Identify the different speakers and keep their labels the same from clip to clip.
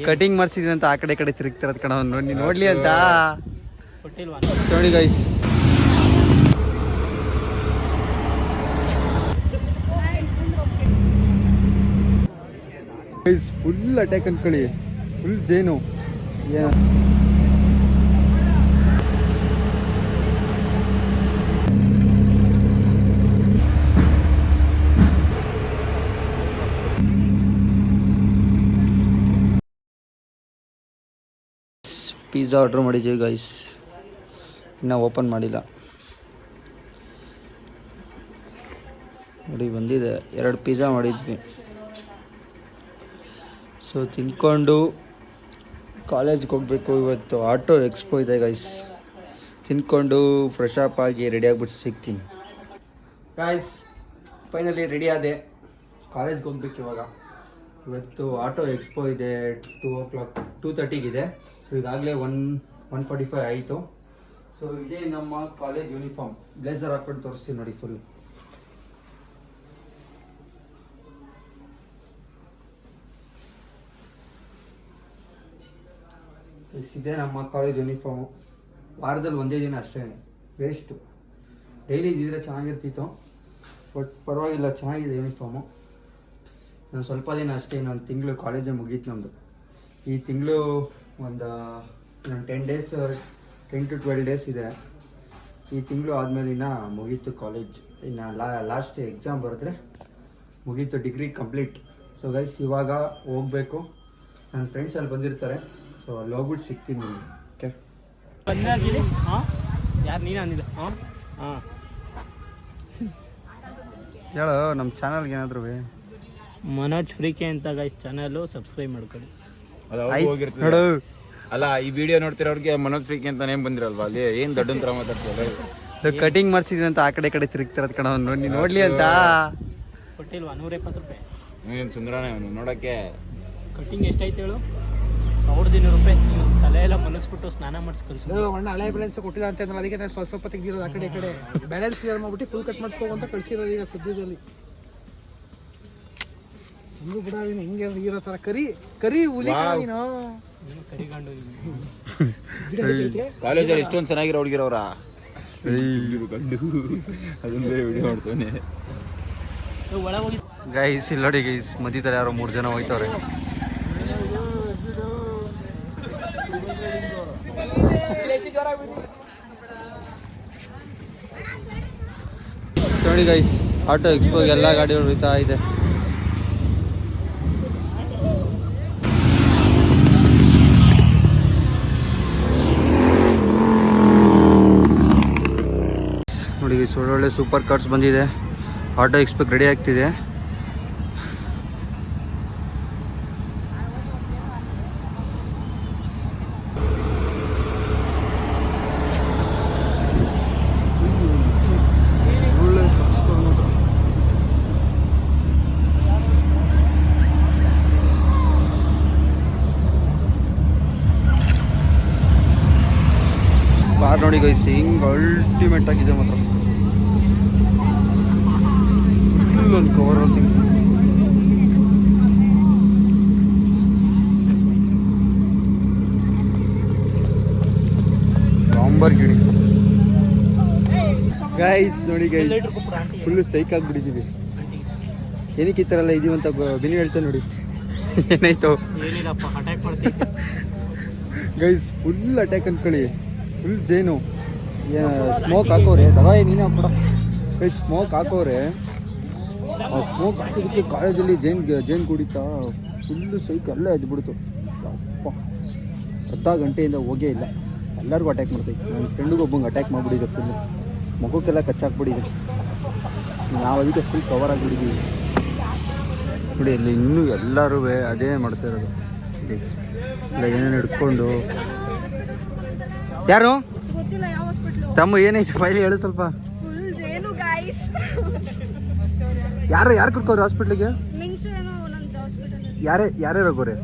Speaker 1: Cutting ಮಾಡ್ಸಿದೀನಿ ಅಂತ ಆ ಕಡೆ ಕಡೆ ತಿರುಗ್ತಿರೋದ್ ಕಣ ನೋಡಿ ನೋಡ್ಲಿ ಅಂತ ನೋಡಿ ಗೈಸ್. ಫುಲ್ ಅಟ್ಯಾಕ್ ಅನ್ಕೊಳ್ಳಿ, ಫುಲ್ ಜೇನು. ಪಿಜ್ಜಾ ಆರ್ಡ್ರ್ ಮಾಡಿದ್ದೀವಿ ಗೈಸ್, ಇನ್ನೂ ಓಪನ್ ಮಾಡಿಲ್ಲ. ನೋಡಿ ಬಂದಿದೆ, 2 ಪಿಜ್ಜಾ ಮಾಡಿದ್ವಿ. ಸೊ ತಿನ್ಕೊಂಡು ಕಾಲೇಜ್ಗೆ ಹೋಗಬೇಕು. ಇವತ್ತು ಆಟೋ ಎಕ್ಸ್ಪೋ ಇದೆ ಗೈಸ್. ತಿನ್ಕೊಂಡು ಫ್ರೆಶ್ ಅಪ್ ಆಗಿ ರೆಡಿ ಆಗಿಬಿಟ್ಟು ಸಿಗ್ತೀನಿ ಗೈಸ್. ಫೈನಲಿ ರೆಡಿ ಆದೆ, ಕಾಲೇಜ್ಗೆ ಹೋಗ್ಬೇಕು ಇವಾಗ. ಇವತ್ತು ಆಟೋ ಎಕ್ಸ್ಪೋ ಇದೆ, 2:30 ಸೊ ಈಗಾಗಲೇ 1:45 ಆಯಿತು. ಸೊ ಇದೇ ನಮ್ಮ ಕಾಲೇಜ್ ಯೂನಿಫಾರ್ಮ್. ಬ್ಲೇಸರ್ ಹಾಕ್ಬಿಟ್ಟು ತೋರಿಸ್ತೀನಿ ನೋಡಿ ಫುಲ್. ಇದೇ ನಮ್ಮ ಕಾಲೇಜ್ ಯೂನಿಫಾರ್ಮು. ವಾರದಲ್ಲಿ ಒಂದೇ ದಿನ ಅಷ್ಟೇ ವೇಸ್ಟು. ಡೈಲಿ ಇದ್ದಿದ್ರೆ ಚೆನ್ನಾಗಿರ್ತಿತ್ತು, ಬಟ್ ಪರವಾಗಿಲ್ಲ, ಚೆನ್ನಾಗಿದೆ ಯೂನಿಫಾರ್ಮು. ನಾನು ಸ್ವಲ್ಪ ದಿನ ಅಷ್ಟೇ, ಇನ್ನೊಂದು ತಿಂಗಳು ಕಾಲೇಜೇ ಮುಗೀತು ನಮ್ಮದು. ಈ ತಿಂಗಳು ಒಂದು 10 to 12 ಡೇಸ್ ಇದೆ. ಈ ತಿಂಗಳು ಆದಮೇಲೆ ಇನ್ನು ಮುಗೀತು ಕಾಲೇಜ್. ಇನ್ನು ಲಾಸ್ಟ್ ಎಕ್ಸಾಮ್ ಬರೆದ್ರೆ ಮುಗೀತು, ಡಿಗ್ರಿ ಕಂಪ್ಲೀಟ್. ಸೊ ಗೈಸ್ ಇವಾಗ ಹೋಗಬೇಕು. ನನ್ನ ಫ್ರೆಂಡ್ಸ್ ಅಲ್ಲಿ ಬಂದಿರ್ತಾರೆ, ಸೊ ಅಲ್ಲಿ ಹೋಗ್ಬಿಟ್ಟು ಸಿಗ್ತೀನಿ ನಿಮಗೆ. ಓಕೆ
Speaker 2: ಯಾರು ನೀನು ಅಂದಿಲ್ಲ?
Speaker 1: ಹೇಳು ನಮ್ಮ ಚಾನಲ್ಗೆ ಏನಾದರೂ
Speaker 2: ಮನೋಜ್ ಫ್ರೀಕೆ ಅಂತ ಗೈಸ್ ಚಾನಲ್ಲು ಸಬ್ಸ್ಕ್ರೈಬ್ ಮಾಡ್ಕೊಳ್ಳಿ.
Speaker 1: ನೋಡು,
Speaker 3: ಅಲ್ಲ ಈ ವಿಡಿಯೋ ನೋಡ್ತಿರೋರಿಗೆ ಮನೋಜ್ ಫ್ರೀಕೆ ಅಂತ ನೇಮ್ ಬಂದಿರಲ್ವಾ, ಅಲ್ಲಿ ಏನು ದೊಡ್ಡ ತರ ಮಾತಾಡ್ತೀವಿ.
Speaker 1: ಕಟಿಂಗ್ ಮಾಡ್ಸಿದೀನಿ ಅಂತ ಆ ಕಡೆ ಕಡೆ ತಿರುಗ್ತಿರೋದ್ ಕಣ ನೋಡಿ ನೋಡ್ಲಿ ಅಂತ.
Speaker 2: ಕೊಟ್ಟಿಲ್ವಾ? 120 ರೂಪಾಯಿ.
Speaker 3: ಏನು ಸುಂದರನೇ ಅವನು ನೋಡೋಕ್ಕೆ.
Speaker 2: ಕಟಿಂಗ್ ಎಷ್ಟಾಯ್ತು ಹೇಳು? 1200 ರೂಪಾಯಿ. ತಲೆ ಎಲ್ಲ ಮಲಗಿಸ್ಬಿಟ್ಟು ಸ್ನಾನ ಮಾಡಿಸಿ ಕಳಿಸೋದು.
Speaker 4: ಅಣ್ಣ ಹಳೆ ಬ್ಯಾಲೆನ್ಸ್ ಕೊಟ್ಟಿಲ್ಲ ಅಂತ ಅಂದ್ರೆ ಅದಕ್ಕೆ ನಾನು ಸ್ವಲ್ಪ ತೆಗ್ದಿರೋದು. ಆ ಕಡೆ ಈ ಕಡೆ ಬ್ಯಾಲೆನ್ಸ್ ಕ್ಲಿಯರ್ ಮಾಡ್ಬಿಟ್ಟು ಫುಲ್ ಕಟ್ ಮಾಡಿಸ್ಕೋ ಅಂತ ಕಳಿಸಿರೋದು ಈಗ ಸದ್ಯದಲ್ಲಿ. ಹಿಂಗೂ ಬಿಡ ಹಿಂಗೆ ಇರೋ ಥರ ಕರಿ ಹುಲಿ ನೀನು
Speaker 2: ಕರಿಗಂಡು.
Speaker 3: ಕಾಲೇಜಲ್ಲಿ ಇಷ್ಟೊಂದು ಚೆನ್ನಾಗಿರೋ ಹುಡುಗಿರೋರ ಅದನ್ನ ಬೇರೆ ವಿಡಿಯೋ ಮಾಡ್ತಾನೆ.
Speaker 2: ಒಳಗೆ ಹೋಗಿ
Speaker 1: ಗೈಸ್ ಇಲ್ಲಿ ನೋಡಿ ಗೈಸ್, ಮಧ್ಯದಲ್ಲಿ ಯಾರೋ 3 ಜನ ಹೋಯ್ತವ್ರೆ. ನೋಡಿ ಗೈಸ್, ಆಟೋ ಎಕ್ಸ್ಪೋಗೆ ಎಲ್ಲ ಗಾಡಿಗಳು ಹೋಯ್ತಾ ಇದೆ. ನೋಡಿ ಗೈಸ್, ಒಳ್ಳೊಳ್ಳೆ ಸೂಪರ್ ಕಾರ್ಸ್ ಬಂದಿದೆ. ಆಟೋ ಎಕ್ಸ್ಪೋಗೆ ರೆಡಿ ಆಗ್ತಿದೆ. ಕಾರ್ ನೋಡಿ ಗೈಸ್, ಹಿಂಗೆ ಅಲ್ಟಿಮೇಟ್ ಆಗಿದೆ ಮಾತ್ರ. ಫುಲ್ ಒಂದು ಕವರ್ ಹೋಗ್ತೀನಿ. ಲಾಂಬರ್ಗಿನಿ ಗೈಸ್ ನೋಡಿ ಗೈಸ್, ಫುಲ್ಲು ಸೈಕ್ ಆಗಿಬಿಟ್ಟಿದ್ದೀವಿ. ಏನಕ್ಕೆ ಈ ಥರ ಎಲ್ಲ ಇದೀವಿ ಅಂತ ಬಿನಿ ಹೇಳ್ತೇನೆ ನೋಡಿ. ಏನಾಯ್ತು
Speaker 2: ಏನಿಲ್ಲಪ್ಪ, ಅಟ್ಯಾಕ್ ಮಾಡ್ತೀವಿ
Speaker 1: ಗೈಸ್, ಫುಲ್ ಅಟ್ಯಾಕ್ ಅನ್ಕೊಳ್ಳಿ, ಫುಲ್ ಜೇನು. ಸ್ಮೋಕ್ ಹಾಕೋರೆ ದವಾಯಿ ನೀನೇ ಹಾಕ್ಬಿಡ ಗೈಸ್. ಸ್ಮೋಕ್ ಹಾಕೋರೆ, ಆ ಸ್ಮೋಕ್ ಹಾಕಿದ್ದಕ್ಕೆ ಕಾಲೇಜಲ್ಲಿ ಜೇನು ಕುಡಿತಾ ಫುಲ್ಲು ಸೈಕ್ ಎಲ್ಲ ಎದ್ಬಿಡ್ತು. ಅಪ್ಪ, ಅರ್ಧ ಗಂಟೆಯಿಂದ ಹೋಗೇ ಇಲ್ಲ. ಎಲ್ಲರಿಗೂ ಅಟ್ಯಾಕ್ ಮಾಡ್ತೈತೆ. ನನ್ನ ಫ್ರೆಂಡಿಗೆ ಒಬ್ಬಂಗೆ ಅಟ್ಯಾಕ್ ಮಾಡಿಬಿಟ್ಟಿದೆ. ಫುಲ್ಲು ಮಗುಕ್ಕೆಲ್ಲ ಕಚ್ಚಾಕ್ಬಿಟ್ಟಿದೆ. ನಾವು ಅದಕ್ಕೆ ಫುಲ್ ಕವರ್ ಆಗಿಬಿಟ್ಟಿದ್ದೀವಿ ನೋಡಿ. ಅಲ್ಲಿ ಇನ್ನೂ ಎಲ್ಲರೂ ಅದೇ ಮಾಡ್ತಾ ಇರೋದು. ಇಲ್ಲ ಏನೇನು ಹಿಡ್ಕೊಂಡು. ಯಾರು ತಮ್ಮ ಏನಾಯ್ತು ಫೈಲಿ ಹೇಳು ಸ್ವಲ್ಪ. ಯಾರು ಕರ್ಕೋರು ಹಾಸ್ಪಿಟ್ಲಿಗೆ? ಯಾರ್ಯಾರು ಹೋಗೋರೆ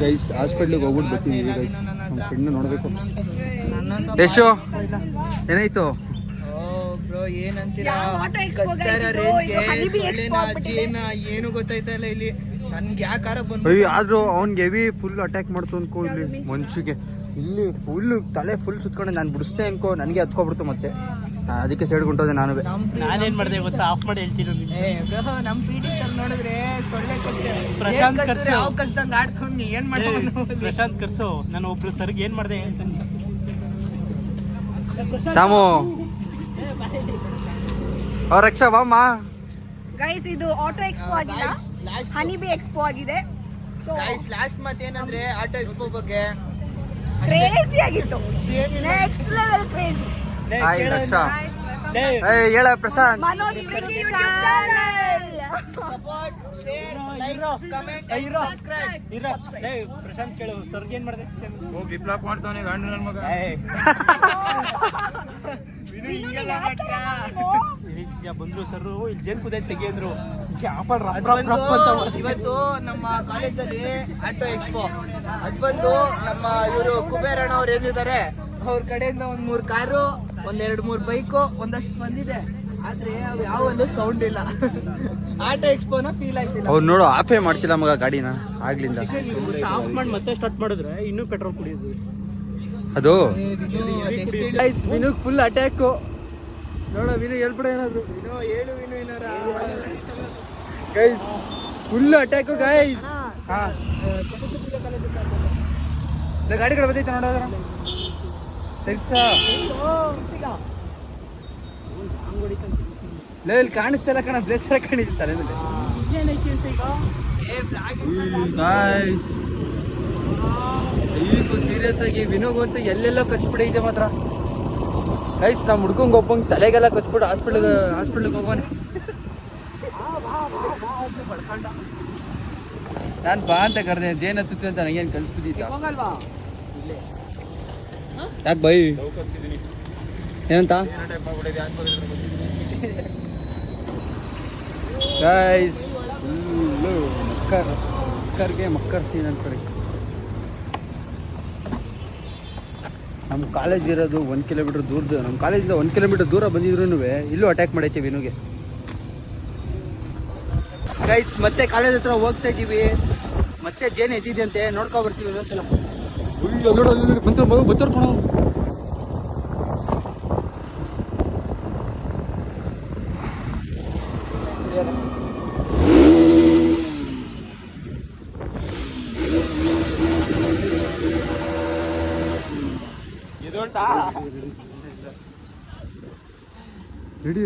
Speaker 1: ಗೈಸ್? ಹಾಸ್ಪಿಟ್ಲಿಗೆ ಹೋಗ್ಬಿಟ್ಟು ಬರ್ತೀವಿ ಗೈಸ್. ನಮ್ಮ ಫ್ರೆಂಡ್ನ ನೋಡಬೇಕು. ಎಷ್ಟು ಏನಾಯ್ತು?
Speaker 4: ಏನಂತೀರಾ
Speaker 5: ಯಾವ auto expo guys
Speaker 4: ಕಸ್ತಾರ
Speaker 5: ಇದು?
Speaker 4: ರೇಂಜ್ಗೆ
Speaker 5: ಇದು honeybee expo
Speaker 4: ಸೊಳ್ಳೆನ
Speaker 5: ಆಗ್ಬಿಟ್ಟಿದೆ.
Speaker 4: ಜೇನ ಏನು ಗೊತ್ತಾಯ್ತಾ ಇಲ್ಲ ಇಲ್ಲಿ ನನ್ಗೆ ಯಾಕಾರ ಬಂದು
Speaker 1: ಅಯ್ಯೋ ಆದ್ರೂ ಅವ್ನಿಗೆ ಹೆವಿ ಫುಲ್ ಅಟ್ಯಾಕ್ ಮಾಡ್ತು ಅನ್ಕೋ ಇಲ್ಲಿ ಮನ್ಸಿಗೆ ಇಲ್ಲಿ ಫುಲ್ ತಲೆ ಫುಲ್ ಸುತ್ಕೊಂಡು ನಾನು ಬಿಡಿಸ್ತೇ ಅನ್ಕೋ ನನಗೆ ಹತ್ಕೊಬಿಡ್ತು ಮತ್ತೆ ನಾನ್ ಅದಕ್ಕೆ ಸೈಡ್ ಕೊಂಟೋದೆ ನಾನು
Speaker 2: ನಾನೇನ್ ಮಾಡಿದೆ ಗೊತ್ತಾ, ಆಫ್ ಮಾಡಿ ಹೇಳ್ತೀನಿ ನಿಮ್ಗೆ.
Speaker 4: ನಮ್ ಪಿಟಿ ಸರ್ ನೋಡಿದ್ರೆ ಸೊಳ್ಳೆ
Speaker 2: ಪ್ರಶಾಂತ್ ಕರ್ಸು.
Speaker 4: ಯಾವ ಕಸ್ದಂಗ ಆಡ್ತವ್ನಿ ಏನ್ ಮಾಡ್ತಾವ
Speaker 2: ಪ್ರಶಾಂತ್ ಕರ್ಸು. ನಾನು ಒಬ್ರು ಸರ್ಗೆ ಏನ್ ಮಾಡಿದೆ ಹೇಳ್ತೀನಿ.
Speaker 1: ತಾಮು ಅವ್ರ ರಕ್ಷಾ ಬಾಮ್ಮ
Speaker 5: ಗೈಸ್ ಇದು ಆಟೋ ಎಕ್ಸ್ಪೋ ಆಗಿಲ್ಲ, ಹನಿಬಿ ಎಕ್ಸ್ಪೋ ಆಗಿದೆ. ಸೊ
Speaker 4: ಲಾಸ್ಟ್ ಮತ್ತೇನಂದ್ರೆ ಆಟೋ ಎಕ್ಸ್ಪೋ ಬಗ್ಗೆ
Speaker 5: ಕ್ರೇಜಿ ಆಗಿತ್ತು, next level crazy.
Speaker 1: Hi Raksha. ಏಯ್ ಹೇಳ Prashant.
Speaker 5: Manoj freaky YouTube channel.
Speaker 4: Support share like comment subscribe.
Speaker 2: Prashant ಕೇಳು, ಸರ್ಗೆ ಏನ್ ಮಾಡಿದೆ?
Speaker 3: ಹೋಗಿ ಡಿಪ್ಲಾಕ್ ಮಾಡ್ತಾನೆ ಗಂಡ ನನ್ನ ಮಗ.
Speaker 2: ಬಂದ್ರು ಸರ್, ಇಲ್ಲಿ ಜೇನ್ ಕುದೇ ತೆಗಿಯಂದ್ರು.
Speaker 4: ಇವತ್ತು ನಮ್ಮ ಕಾಲೇಜಲ್ಲಿ ಆಟೋ ಎಕ್ಸ್ಪೋ ಅದ್ ಬಂದು ನಮ್ಮ ಇವರು ಕುಬೇರಣ್ಣ ಅವ್ರು ಏನಿದ್ದಾರೆ ಅವ್ರ ಕಡೆಯಿಂದ ಒಂದ್ 3 ಕಾರು, 2-3 ಬೈಕು ಒಂದಷ್ಟು ಬಂದಿದೆ. ಆದ್ರೆ ಅವು ಯಾವಲ್ಲೂ ಸೌಂಡ್ ಇಲ್ಲ. ಆಟೋ ಎಕ್ಸ್ಪೋನ ಫೀಲ್ ಆಯ್ತಿಲ್ಲ.
Speaker 1: ಅವ್ರು ನೋಡು ಆಫೇ ಮಾಡ್ತಿಲ್ಲ ಮಗ ಗಾಡಿನ ಆಗ್ಲಿಂದ.
Speaker 2: ಆಫ್ ಮಾಡಿ ಮತ್ತೆ ಸ್ಟಾರ್ಟ್ ಮಾಡಿದ್ರೆ ಇನ್ನೂ ಪೆಟ್ರೋಲ್ ಕುಡಿಯೋದು.
Speaker 1: ಅದು
Speaker 4: ವಿನುಗ್ ಫುಲ್ ಅಟ್ಯಾಕ್ ನೋಡ. ವಿನು ಹೇಳ್ಬಿಡ ಏನಾದ್ರು. ವಿನು ಹೇಳು ವಿನು ಏನಾರ. Guys full attack guys. ಗಾಡಿ ಕಡೆ ಬರ್ತೈತೆ ನೋಡೋದ್ರ ಇಲ್ಲಿ ಕಾಣಿಸ್ತಿಲ್ಲ ಕಣ, ಬ್ಲೇಸರ್ ಕಾಣಿಸ್ತು ತಲೆ ಮೇಲೆ. ಸೀರಿಯಸ್ ಆಗಿ ವಿನೋಗ್ ಅಂತ ಎಲ್ಲೆಲ್ಲೋ ಕಚ್ಬಿಡೈತೆ ಮಾತ್ರ ಗೈಸ್. ನಮ್ಮ ಹುಡ್ಕೊಂಗ್ ಒಬ್ಬಂಗೆ ತಲೆಗೆಲ್ಲ ಕಚ್ಬಿಟ್ಟು ಹಾಸ್ಪಿಟ್ಲಿಗೆ ಹೋಗೋನೆ. ನಾನು ಬಾ ಅಂತ ಕರೆದೆ, ಜೇನ ತುತ್ತು ಅಂತ ನನಗೇನು ಕಲಿಸ್ಬಿದ್ದಿದ್ದ. ಯಾಕೆ ಬೈ ಏನಂತ ಗೈಸ್? ಫುಲ್ಲು ಮಕ್ಕರ್ ಸೀನ್ ಅನ್ಕೊಡಿ. ನಮ್ಮ ಕಾಲೇಜ್ ಇರೋದು 1 ಕಿಲೋಮೀಟರ್ ದೂರದ, ನಮ್ಮ ಕಾಲೇಜಿಂದ 1 ಕಿಲೋಮೀಟರ್ ದೂರ ಬಂದಿದ್ರು ಇಲ್ಲೂ ಅಟ್ಯಾಕ್ ಮಾಡೈತೆ ವಿನುಗೆ. ಗೈಸ್ ಮತ್ತೆ ಕಾಲೇಜ್ ಹತ್ರ ಹೋಗ್ತಾ ಇದ್ದೀವಿ, ಮತ್ತೆ ಜೇನು ಎದ್ದಿದೆ ಅಂತೆ, ನೋಡ್ಕೊ ಬರ್ತೀವಿ ಇನ್ನೊಂದ್ಸಲ. ಬತ್ತೋರ್ ಕಣ. ರೆಡಿ